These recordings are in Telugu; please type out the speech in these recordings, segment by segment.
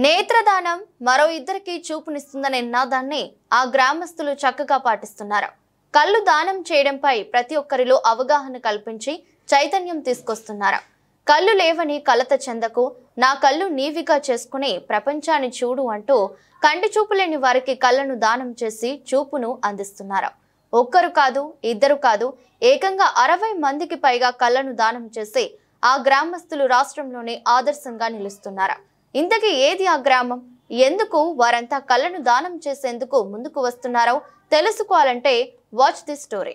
నేత్రదానం మరో ఇద్దరికి చూపునిస్తుందనే నినాదాన్ని ఆ గ్రామస్తులు చక్కగా పాటిస్తున్నారు. కళ్ళు దానం చేయడంపై ప్రతి ఒక్కరిలో అవగాహన కల్పించి చైతన్యం తీసుకొస్తున్నారు. కళ్ళు లేవని కలత చెందకు, నా కళ్ళు నీవిగా చేసుకుని ప్రపంచాన్ని చూడు అంటూ కంటి చూపు లేని వారికి కళ్ళను దానం చేసి చూపును అందిస్తున్నారు. ఒక్కరు కాదు, ఇద్దరు కాదు, ఏకంగా 60 మందికి పైగా కళ్ళను దానం చేసి ఆ గ్రామస్తులు రాష్ట్రంలోనే ఆదర్శంగా నిలుస్తున్నారు. ఇంతకీ ఏది ఆ గ్రామం? ఎందుకు వారంతా కళ్ళను దానం చేసేందుకు ముందుకు వస్తున్నారో తెలుసుకోవాలంటే వాచ్ ది స్టోరీ.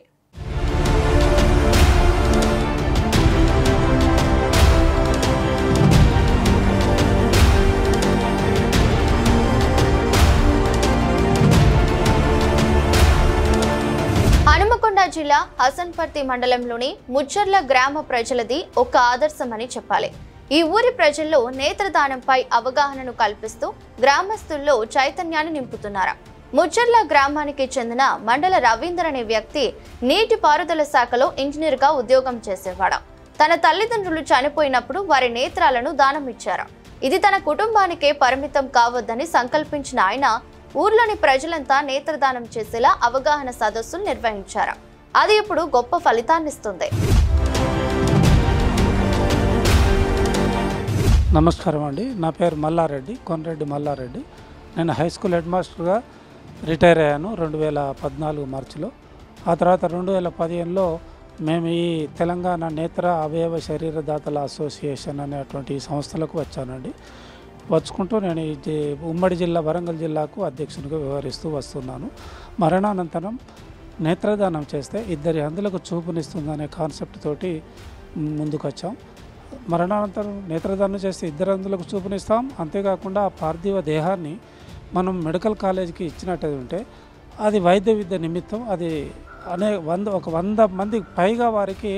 హనుమకొండ జిల్లా హసన్పర్తి మండలంలోని ముచ్చర్ల గ్రామ ప్రజలది ఒక ఆదర్శమని చెప్పాలి. ఈ ఊరి ప్రజల్లో నేత్రదానంపై అవగాహనను కల్పిస్తూ గ్రామస్తుల్లో చైతన్యాన్ని నింపుతున్నారు. ముచ్చర్ల గ్రామానికి చెందిన మండల రవీందర్ అనే వ్యక్తి నీటిపారుదల శాఖలో ఇంజనీర్గా ఉద్యోగం చేసేవాడు. తన తల్లిదండ్రులు చనిపోయినప్పుడు వారి నేత్రాలను దానం ఇచ్చారు. ఇది తన కుటుంబానికే పరిమితం కావద్దని సంకల్పించిన ఆయన ఊర్లోని ప్రజలంతా నేత్రదానం చేసేలా అవగాహన సదస్సులు నిర్వహించారు. అది ఇప్పుడు గొప్ప ఫలితాన్నిస్తుంది. నమస్కారం అండి. నా పేరు మల్లారెడ్డి, కొనరెడ్డి మల్లారెడ్డి. నేను హై స్కూల్ హెడ్ మాస్టర్గా రిటైర్ అయ్యాను 2014 మార్చిలో. ఆ తర్వాత 2015లో మేము ఈ తెలంగాణ నేత్ర అవయవ శరీరదాతల అసోసియేషన్ అనేటువంటి సంస్థలకు వచ్చానండి. వచ్చుకుంటూ నేను ఉమ్మడి జిల్లా వరంగల్ జిల్లాకు అధ్యక్షునిగా వ్యవహరిస్తూ వస్తున్నాను. మరణానంతరం నేత్రదానం చేస్తే 2 అందులకు చూపునిస్తుందనే కాన్సెప్ట్ తోటి ముందుకు వచ్చాం. మరణానంతరం నేత్రదానం చేస్తే 2 అందులకు చూపునిస్తాం. అంతేకాకుండా ఆ పార్థివ దేహాన్ని మనం మెడికల్ కాలేజీకి ఇచ్చినట్టు ఉంటే అది వైద్య విద్య నిమిత్తం అది 100 మందికి పైగా వారికి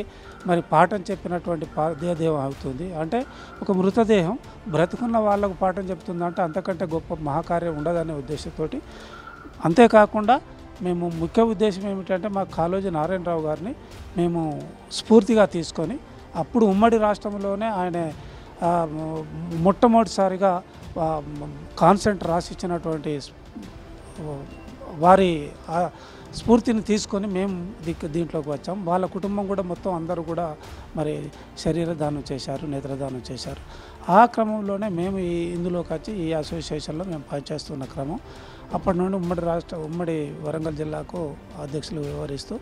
మరి పాఠం చెప్పినటువంటి పార్థివ దేహం అవుతుంది. అంటే ఒక మృతదేహం బ్రతుకున్న వాళ్ళకు పాఠం చెప్తుందంటే అంతకంటే గొప్ప మహాకార్యం ఉండదనే ఉద్దేశంతో. అంతేకాకుండా మేము ముఖ్య ఉద్దేశం ఏమిటంటే మా కాళోజీ నారాయణరావు గారిని మేము స్ఫూర్తిగా తీసుకొని అప్పుడు ఉమ్మడి రాష్ట్రంలోనే ఆయన మొట్టమొదటిసారిగా కాన్సెంట్ రాసిచ్చినటువంటి వారి స్ఫూర్తిని తీసుకొని మేము దీంట్లోకి వచ్చాం. వాళ్ళ కుటుంబం కూడా మొత్తం అందరూ కూడా మరి శరీరదానం చేశారు, నేత్రదానం చేశారు. ఆ క్రమంలోనే మేము ఇందులోకి వచ్చి ఈ అసోసియేషన్లో మేము పనిచేస్తున్న క్రమం. అప్పటి నుండి ఉమ్మడి వరంగల్ జిల్లాకు అధ్యక్షులు వ్యవహరిస్తూ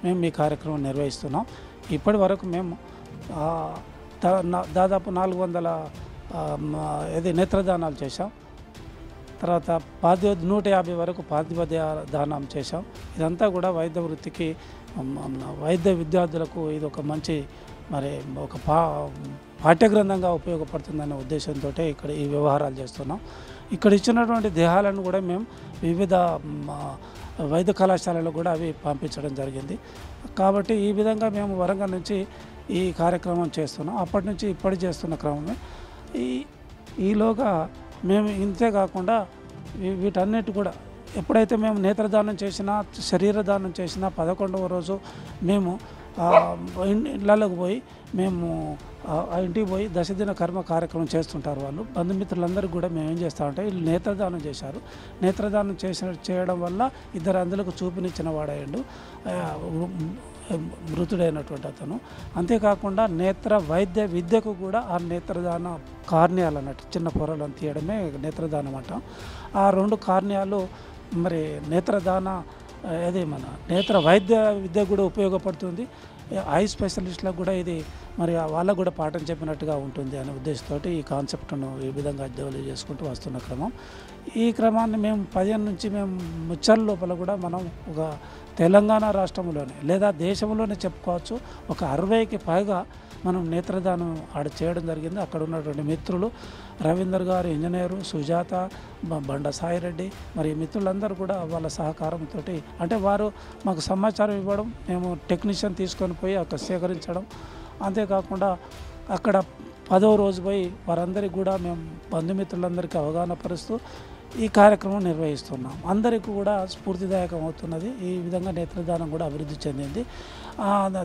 మేము ఈ కార్యక్రమం నిర్వహిస్తున్నాం. ఇప్పటి వరకు మేము దాదాపు 400 నేత్రదానాలు చేశాం. తర్వాత 150 వరకు పార్థివ దానం చేశాం. ఇదంతా కూడా వైద్య వృత్తికి, వైద్య విద్యార్థులకు ఇది ఒక మంచి మరి ఒక పాఠ్యగ్రంథంగా ఉపయోగపడుతుందనే ఉద్దేశంతో ఇక్కడ ఈ వ్యవహారాలు చేస్తున్నాం. ఇక్కడ ఇచ్చినటువంటి దేహాలను కూడా మేము వివిధ వైద్య కళాశాలలో కూడా అవి పంపించడం జరిగింది. కాబట్టి ఈ విధంగా మేము వరంగల్ నుంచి ఈ కార్యక్రమం చేస్తున్నాం. అప్పటి నుంచి ఇప్పటి చేస్తున్న క్రమమే. ఈలోగా మేము ఇంతే కాకుండా వీటన్నిటి కూడా ఎప్పుడైతే మేము నేత్రదానం చేసినా, శరీరదానం చేసినా 11వ రోజు మేము ఇళ్ళకు పోయి మేము ఆ ఇంటికి పోయి దశదిన కర్మ కార్యక్రమం చేస్తుంటారు వాళ్ళు. బంధుమిత్రులందరికీ కూడా మేము ఏం చేస్తామంటే వీళ్ళు నేత్రదానం చేశారు. నేత్రదానం చేయడం వల్ల 2 అందులకు చూపునిచ్చిన వాడయ్యండు మృతుడైనటువంటి అతను. అంతేకాకుండా నేత్ర వైద్య విద్యకు కూడా ఆ నేత్రదాన కార్నియాలు అన్నట్టు చిన్న పొరలను తీయడమే నేత్రదానం అంటాం. ఆ 2 కార్నియాలు మరి నేత్రదాన అదే మన నేత్ర వైద్య విద్య కూడా ఉపయోగపడుతుంది. ఐ స్పెషలిస్టులకు కూడా ఇది మరి వాళ్ళకు కూడా పాఠం చెప్పినట్టుగా ఉంటుంది అనే ఉద్దేశంతో ఈ కాన్సెప్ట్ను ఈ విధంగా డెవలప్ చేసుకుంటూ వస్తున్న క్రమం. ఈ క్రమాన్ని మేము 15 నుంచి మేము ముచ్చర్ల లోపల కూడా మనం ఒక తెలంగాణ రాష్ట్రంలోనే లేదా దేశంలోనే చెప్పుకోవచ్చు ఒక 60కి పైగా మనం నేత్రదానం ఆడ చేయడం జరిగింది. అక్కడ ఉన్నటువంటి మిత్రులు రవీందర్ గారు, ఇంజనీరు సుజాత, బండ సాయిరెడ్డి, మరి మిత్రులందరూ కూడా వాళ్ళ సహకారంతో అంటే వారు మాకు సమాచారం ఇవ్వడం, మేము టెక్నీషియన్ తీసుకొని పోయి అక్కడ సేకరించడం. అంతేకాకుండా అక్కడ 10వ రోజు పోయి వారందరికీ కూడా మేము బంధుమిత్రులందరికీ అవగాహన పరుస్తూ ఈ కార్యక్రమం నిర్వహిస్తున్నాం. అందరికీ కూడా స్ఫూర్తిదాయకం అవుతున్నది. ఈ విధంగా నేత్రదానం కూడా అభివృద్ధి చెందింది.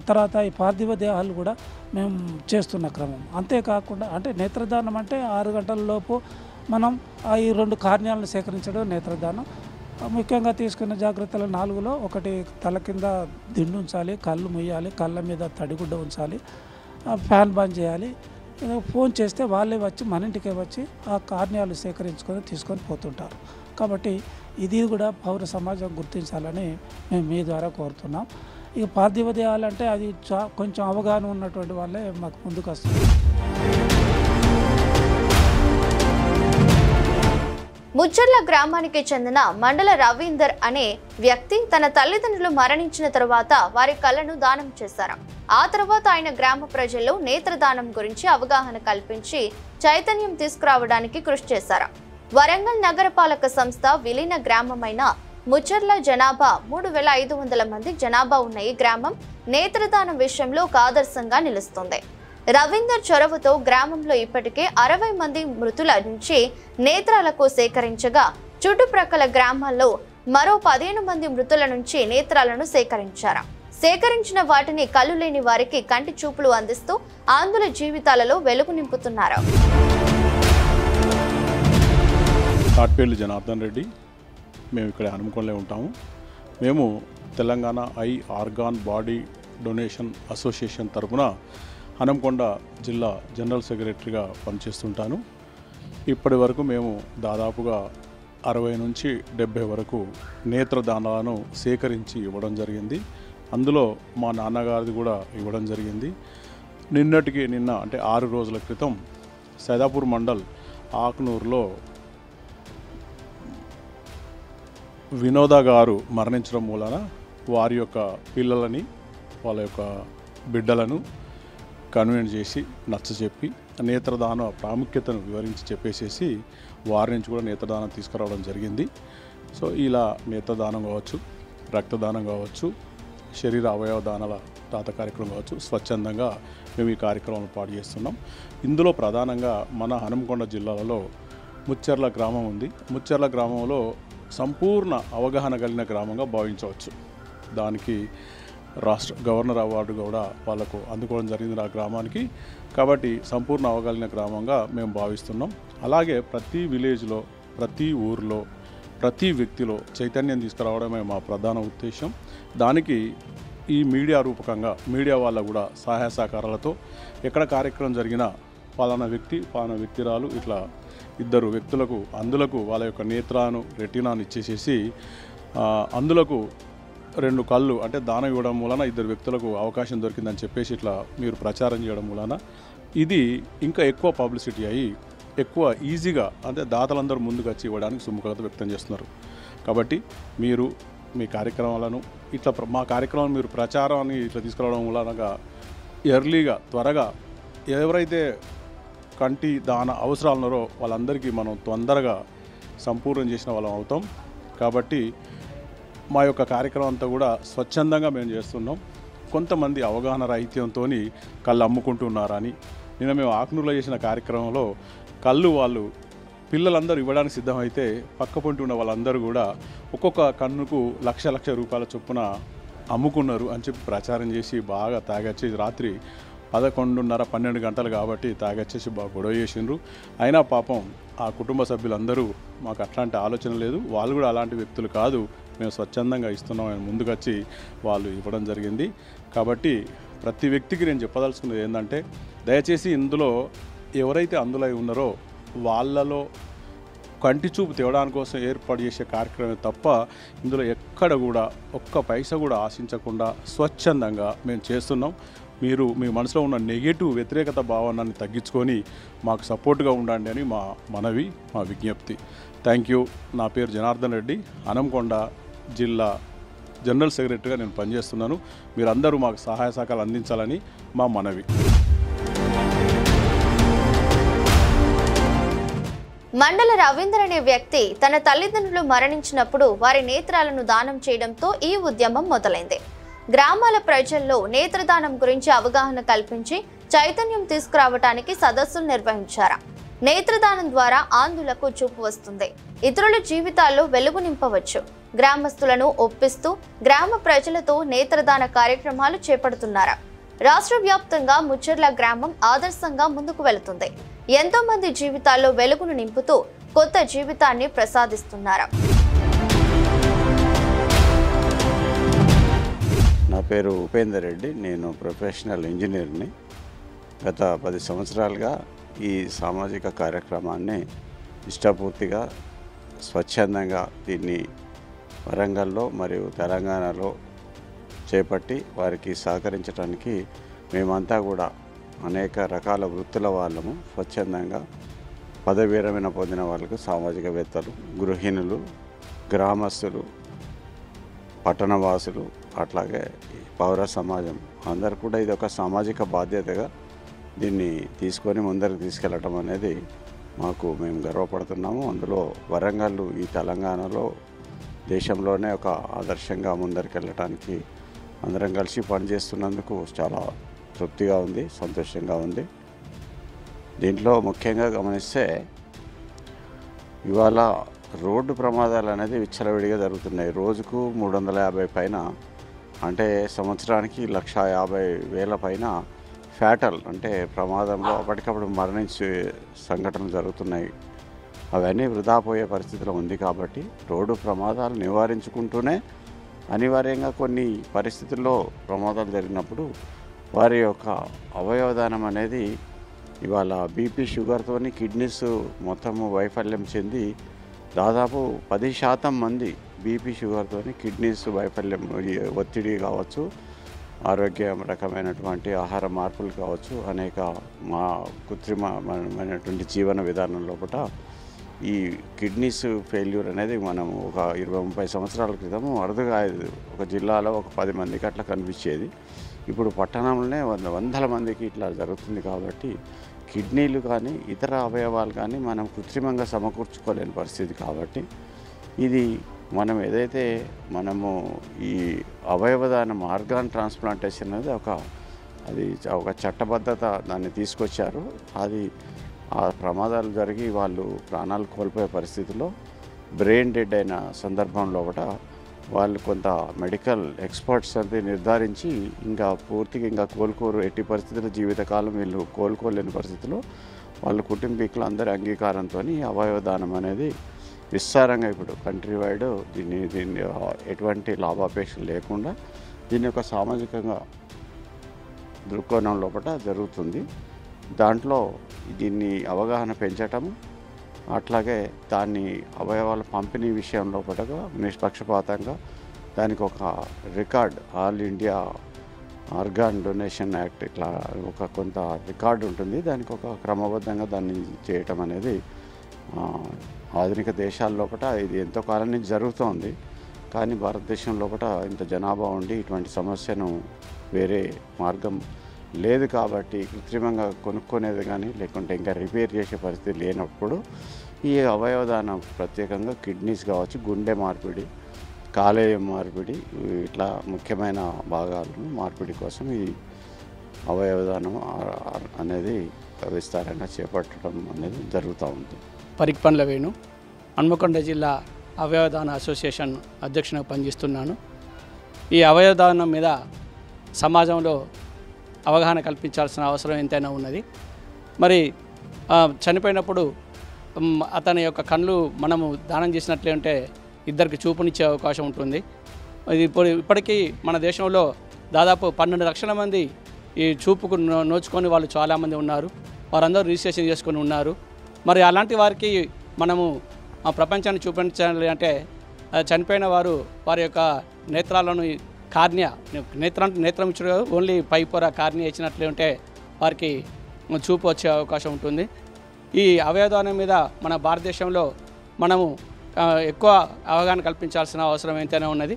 తర్వాత ఈ పార్థివ దేహాలు కూడా మేము చేస్తున్న క్రమం. అంతేకాకుండా అంటే నేత్రదానం అంటే 6 గంటల లోపు మనం ఈ 2 కార్నియాలను సేకరించడం నేత్రదానం. ముఖ్యంగా తీసుకున్న జాగ్రత్తలు 4లో ఒకటి తల కింద దిండు ఉంచాలి, కళ్ళు ముయ్యాలి, కళ్ళ మీద తడిగుడ్డ ఉంచాలి, ఫ్యాన్ బంద్ చేయాలి. ఫోన్ చేస్తే వాళ్ళే వచ్చి మన ఇంటికే వచ్చి ఆ కార్నియాలు సేకరించుకొని తీసుకొని పోతుంటారు. కాబట్టి ఇది కూడా పౌర సమాజం గుర్తించాలని మేము మీ ద్వారా కోరుతున్నాం. ఇక పార్థివ దేహాలంటే అది కొంచెం అవగాహన ఉన్నటువంటి వాళ్ళే మాకు ముందుకు వస్తుంది. ముచ్చర్ల గ్రామానికి చెందిన మండల రవీందర్ అనే వ్యక్తి తన తల్లిదండ్రులు మరణించిన తరువాత వారి కళ్ళను దానం చేశారు. ఆ తర్వాత ఆయన గ్రామ ప్రజల్లో నేత్రదానం గురించి అవగాహన కల్పించి చైతన్యం తీసుకురావడానికి కృషి చేశారు. వరంగల్ నగరపాలక సంస్థ విలీన గ్రామమైన ముచ్చర్ల జనాభా 3500 మంది జనాభా ఉన్న ఈ గ్రామం నేత్రదానం విషయంలో ఒక ఆదర్శంగా నిలుస్తుంది. రవీందర్ చొరవతో గ్రామంలో ఇప్పటికే 60 మంది మృతుల నుంచి నేత్రాలకు సేకరించగా చుట్టుప్రక్కల గ్రామాల్లో మరో 15 మంది మృతుల నుంచి నేత్రాలను సేకరించారు. సేకరించిన వాటిని కళ్ళు లేని వారికి కంటి చూపులు అందిస్తూ ఆంధ్రుల జీవితాలలో వెలుగు నింపుతున్నారు. తాట్పేర్లు జనార్దన్ రెడ్డి. మేము ఇక్కడ హనుమకొండలో ఉంటాము. మేము Telangana I organ body donation association తరఫున హనుమకొండ జిల్లా జనరల్ సెక్రటరీగా పనిచేస్తుంటాను. ఇప్పటి వరకు మేము దాదాపుగా 60 నుంచి 70 వరకు నేత్రదానాలను సేకరించి ఇవ్వడం జరిగింది. అందులో మా నాన్నగారిది కూడా ఇవ్వడం జరిగింది. నిన్న అంటే 6 రోజుల క్రితం సైదాపూర్ మండల్ ఆక్నూరులో వినోద గారు మరణించడం మూలన వారి యొక్క పిల్లలని వాళ్ళ యొక్క బిడ్డలను కన్విన్స్ చేసి నచ్చచెప్పి నేత్రదాన ప్రాముఖ్యతను వివరించి చెప్పేసేసి వారి నుంచి కూడా నేత్రదానం తీసుకురావడం జరిగింది. సో ఇలా నేత్రదానం కావచ్చు, రక్తదానం కావచ్చు, శరీర అవయవ దానాల దాత కార్యక్రమం కావచ్చు, స్వచ్ఛందంగా మేము ఈ కార్యక్రమాలను పాటు చేస్తున్నాం. ఇందులో ప్రధానంగా మన హనుమకొండ జిల్లాలో ముచ్చర్ల గ్రామం ఉంది. ముచ్చర్ల గ్రామంలో సంపూర్ణ అవగాహన కలిగిన గ్రామంగా భావించవచ్చు. దానికి రాష్ట్ర గవర్నర్ అవార్డు కూడా వాళ్ళకు అందుకోవడం జరిగింది ఆ గ్రామానికి. కాబట్టి సంపూర్ణ అవగాహన గ్రామంగా మేము భావిస్తున్నాం. అలాగే ప్రతి విలేజ్లో, ప్రతి ఊరిలో, ప్రతి వ్యక్తిలో చైతన్యం తీసుకురావడమే మా ప్రధాన ఉద్దేశం. దానికి ఈ మీడియా రూపకంగా మీడియా వాళ్ళ కూడా సహాయ సహకారాలతో ఎక్కడ కార్యక్రమం జరిగినా పలానా వ్యక్తి పలానా వ్యక్తిరాలు ఇట్లా 2 వ్యక్తులకు అందులకు వాళ్ళ యొక్క నేత్రాను రెటీనాను ఇచ్చేసేసి అందులకు 2 కళ్ళు అంటే దానం ఇవ్వడం మూలన 2 వ్యక్తులకు అవకాశం దొరికిందని చెప్పేసి ఇట్లా మీరు ప్రచారం చేయడం మూలన ఇది ఇంకా ఎక్కువ పబ్లిసిటీ అయ్యి ఎక్కువ ఈజీగా అంటే దాతలందరూ ముందుకు వచ్చి ఇవ్వడానికి సుముఖత వ్యక్తం చేస్తున్నారు. కాబట్టి మీరు మీ కార్యక్రమాలను ఇట్లా మా కార్యక్రమాన్ని మీరు ప్రచారాన్ని ఇట్లా తీసుకురావడం మూలనగా ఎర్లీగా త్వరగా ఎవరైతే కంటి దాన అవసరాలు ఉన్నారో వాళ్ళందరికీ మనం తొందరగా సంపూర్ణం చేసిన వాళ్ళం అవుతాం. కాబట్టి మా యొక్క కార్యక్రమం అంతా కూడా స్వచ్ఛందంగా మేము చేస్తున్నాం. కొంతమంది అవగాహన రాహిత్యంతో కళ్ళు అమ్ముకుంటున్నారని నిన్న మేము ఆక్నూరులో చేసిన కార్యక్రమంలో కళ్ళు వాళ్ళు పిల్లలందరూ ఇవ్వడానికి సిద్ధమైతే పక్కపొంటి ఉన్న వాళ్ళందరూ కూడా ఒక్కొక్క కన్నుకు లక్ష రూపాయల చొప్పున అమ్ముకున్నారు అని చెప్పి ప్రచారం చేసి బాగా తాగొచ్చేసి రాత్రి 11:30-12 గంటలు కాబట్టి తాగొచ్చేసి బాగా గొడవ చేసిండ్రు. అయినా పాపం ఆ కుటుంబ సభ్యులందరూ మాకు అట్లాంటి ఆలోచన లేదు, వాళ్ళు కూడా అలాంటి వ్యక్తులు కాదు, మేము స్వచ్ఛందంగా ఇస్తున్నామని ముందుకొచ్చి వాళ్ళు ఇవ్వడం జరిగింది. కాబట్టి ప్రతి వ్యక్తికి నేను చెప్పదలుచుకున్నది ఏంటంటే దయచేసి ఇందులో ఎవరైతే అందులో ఉన్నారో వాళ్ళలో కంటి చూపు తేవడానికి కోసం ఏర్పాటు చేసే కార్యక్రమం తప్ప ఇందులో ఎక్కడ కూడా ఒక్క పైసా కూడా ఆశించకుండా స్వచ్ఛందంగా మేము చేస్తున్నాం. మీరు మీ మనసులో ఉన్న నెగటివ్ వ్యతిరేకత భావనాన్ని తగ్గించుకొని మాకు సపోర్ట్గా ఉండండి అని మా మనవి, మా విజ్ఞప్తి. Thank you. నా పేరు జనార్దన్ రెడ్డి, హనుమకొండ జిల్లా జనరల్ సెక్రటరీగా నేను పనిచేస్తున్నాను. మీరందరూ మాకు సహాయ సహకారాలు అందించాలని మా మనవి. మండల రవీందర్ అనే వ్యక్తి తన తల్లిదండ్రులు మరణించినప్పుడు వారి నేత్రాలను దానం చేయడంతో ఈ ఉద్యమం మొదలైంది. గ్రామాల ప్రజల్లో నేత్రదానం గురించి అవగాహన కల్పించి చైతన్యం తీసుకురావడానికి సదస్సులు నిర్వహించారు. నేత్రదానం ద్వారా ఆంధ్రులకు చూపు వస్తుంది, ఇతరుల జీవితాల్లో వెలుగు నింపవచ్చు. గ్రామస్తులను ఒప్పిస్తూ గ్రామ ప్రజలతో నేత్రదాన కార్యక్రమాలు చేపడుతున్నారు. రాష్ట్ర వ్యాప్తంగా ముచ్చర్ల గ్రామం ఆదర్శంగా ముందుకు వెళుతుంది. ఎంతో మంది జీవితాల్లో వెలుగును నింపుతూ కొత్త జీవితాన్ని ప్రసాదిస్తున్నారు. నా పేరు ఉపేందర్ రెడ్డి. నేను ప్రొఫెషనల్ ఇంజనీర్ని. గత 10 సంవత్సరాలుగా ఈ సామాజిక కార్యక్రమాన్ని ఇష్టపూర్తిగా స్వచ్ఛందంగా దీన్ని వరంగల్లో మరియు తెలంగాణలో చేపట్టి వారికి సహకరించడానికి మేమంతా కూడా అనేక రకాల వృత్తుల వాళ్ళము స్వచ్ఛందంగా పదవి విరమణ పొందిన వాళ్ళకు, సామాజికవేత్తలు, గృహిణులు, గ్రామస్తులు, పట్టణవాసులు, అట్లాగే పౌర సమాజం అందరు కూడా ఇది ఒక సామాజిక బాధ్యతగా దీన్ని తీసుకొని ముందరికి తీసుకెళ్ళటం అనేది మేము గర్వపడుతున్నాము. అందులో వరంగల్ ఈ తెలంగాణలో దేశంలోనే ఒక ఆదర్శంగా ముందరికి వెళ్ళటానికి అందరం కలిసి పనిచేస్తున్నందుకు చాలా తృప్తిగా ఉంది, సంతోషంగా ఉంది. దీంట్లో ముఖ్యంగా గమనిస్తే ఇవాళ రోడ్డు ప్రమాదాలు అనేది విచ్చలవిడిగా జరుగుతున్నాయి. రోజుకు 350 పైన, అంటే సంవత్సరానికి 150,000 పైన ఫ్యాటల్ అంటే ప్రమాదంలో అప్పటికప్పుడు మరణించే సంఘటనలు జరుగుతున్నాయి. అవన్నీ వృధా పోయే పరిస్థితిలో ఉంది. కాబట్టి రోడ్డు ప్రమాదాలు నివారించుకుంటూనే అనివార్యంగా కొన్ని పరిస్థితుల్లో ప్రమాదాలు జరిగినప్పుడు వారి యొక్క అవయవదానం అనేది ఇవాళ బీపీ, షుగర్తోని కిడ్నీస్ మొత్తము వైఫల్యం చెంది దాదాపు 10% మంది బీపీ, షుగర్తోని కిడ్నీస్ వైఫల్యం, ఒత్తిడి కావచ్చు, ఆరోగ్యకరమైనటువంటి ఆహార మార్పులు కావచ్చు, అనేక కృత్రిమమైనటువంటి జీవన విధానం లోపల ఈ కిడ్నీస్ ఫెయిల్యూర్ అనేది మనము ఒక 20-30 సంవత్సరాల క్రితము అరుదుగా ఒక జిల్లాలో ఒక 10 మందికి అట్లా కనిపించేది. ఇప్పుడు పట్టణంలోనే వందల మందికి ఇట్లా జరుగుతుంది. కాబట్టి కిడ్నీలు కానీ ఇతర అవయవాలు కానీ మనం కృత్రిమంగా సమకూర్చుకోలేని పరిస్థితి. కాబట్టి ఇది మనం ఏదైతే మనము ఈ అవయవదానం ఆర్గాన్ ట్రాన్స్ప్లాంటేషన్ అనేది అది ఒక చట్టబద్ధత దాన్ని తీసుకొచ్చారు. అది ఆ ప్రమాదాలు జరిగి వాళ్ళు ప్రాణాలు కోల్పోయే పరిస్థితిలో బ్రెయిన్ డెడ్ అయిన సందర్భంలో కూడా వాళ్ళు కొంత మెడికల్ ఎక్స్పర్ట్స్ అంతా నిర్ధారించి ఇంకా పూర్తిగా ఇంకా కోలుకోరు, ఎట్టి పరిస్థితుల్లో జీవితకాలం వీళ్ళు కోలుకోలేని పరిస్థితిలో వాళ్ళ కుటుంబీకులు అందరి అంగీకారంతో అవయవదానం అనేది విస్తారంగా ఇప్పుడు కంట్రీ వైడ్ దీన్ని ఎటువంటి లాభాపేక్ష లేకుండా దీని యొక్క సామాజికంగా దృక్కోణం లోపల జరుగుతుంది. దాంట్లో దీన్ని అవగాహన పెంచటం, అట్లాగే దాన్ని అవయవాల పంపిణీ విషయంలో కూడా నిష్పక్షపాతంగా దానికి ఒక record, all India organ donation act ఇట్లా ఒక కొంత రికార్డు ఉంటుంది. దానికి ఒక క్రమబద్ధంగా దాన్ని చేయటం అనేది ఆధునిక దేశాల లోపల ఇది ఎంతో కాలం నుంచి జరుగుతోంది. కానీ భారతదేశం లోపల ఇంత జనాభా ఉండి ఇటువంటి సమస్యను వేరే మార్గం లేదు. కాబట్టి కృత్రిమంగా కొనుక్కునేది కానీ లేకుంటే ఇంకా రిపేర్ చేసే పరిస్థితి లేనప్పుడు ఈ అవయవదానం ప్రత్యేకంగా కిడ్నీస్ కావచ్చు, గుండె మార్పిడి, కాలేయం మార్పిడి, ఇట్లా ముఖ్యమైన భాగాలను మార్పిడి కోసం ఈ అవయవదానం అనేది విస్తారంగా చేపట్టడం అనేది జరుగుతూ ఉంది. పరిక్పండ్ల వేణు, హన్మకొండ జిల్లా అవయవదాన అసోసియేషన్ అధ్యక్షునిగా పనిచేస్తున్నాను. ఈ అవయవదానం మీద సమాజంలో అవగాహన కల్పించాల్సిన అవసరం ఎంతైనా ఉన్నది. మరి చనిపోయినప్పుడు అతని యొక్క కళ్ళు మనము దానం చేసినట్లే ఉంటే ఇద్దరికి చూపునిచ్చే అవకాశం ఉంటుంది. ఇప్పటికీ మన దేశంలో దాదాపు 12 లక్షల మంది ఈ చూపుకు నోచుకొని వాళ్ళు చాలామంది ఉన్నారు. వారందరూ రిజిస్ట్రేషన్ చేసుకొని ఉన్నారు. మరి అలాంటి వారికి మనము ప్రపంచాన్ని చూపించాలి అంటే చనిపోయిన వారి యొక్క నేత్రాలను కార్నియా, నేత్రం ఇచ్చిన ఓన్లీ పై పొర కార్నియా ఇచ్చినట్లే ఉంటే వారికి చూపు వచ్చే అవకాశం ఉంటుంది. ఈ అవయవదానం మీద మన భారతదేశంలో మనము ఎక్కువ అవగాహన కల్పించాల్సిన అవసరం ఎంతైనా ఉన్నది.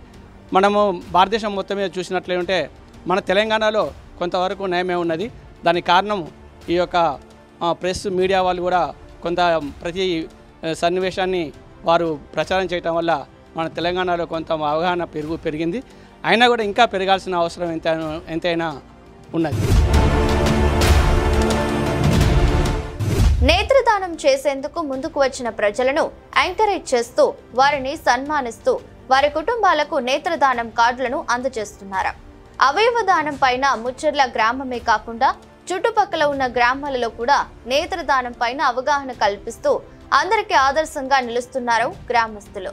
మనము భారతదేశం మొత్తం మీద చూసినట్లే ఉంటే మన తెలంగాణలో కొంతవరకు నయమే ఉన్నది. దానికి కారణం ఈ యొక్క ప్రెస్, మీడియా వాళ్ళు కూడా కొంత ప్రతి సన్నివేశాన్ని వారు ప్రచారం చేయటం వల్ల మన తెలంగాణలో కొంత అవగాహన పెరిగింది. అయినా కూడా ఇంకా పెరగాల్సిన అవసరం ఎంతైనా ఉన్నది. నేత్రదానం చేసేందుకు ముందుకు వచ్చిన ప్రజలను ఎంకరేజ్ చేస్తూ వారిని సన్మానిస్తూ వారి కుటుంబాలకు నేత్రదానం కార్డులను అందజేస్తున్నారు. అవయవదానం పైన ముచ్చర్ల గ్రామమే కాకుండా చుట్టుపక్కల ఉన్న గ్రామాలలో కూడా నేత్రదానం పైన అవగాహన కల్పిస్తూ అందరికీ ఆదర్శంగా నిలుస్తున్నారు గ్రామస్తులు.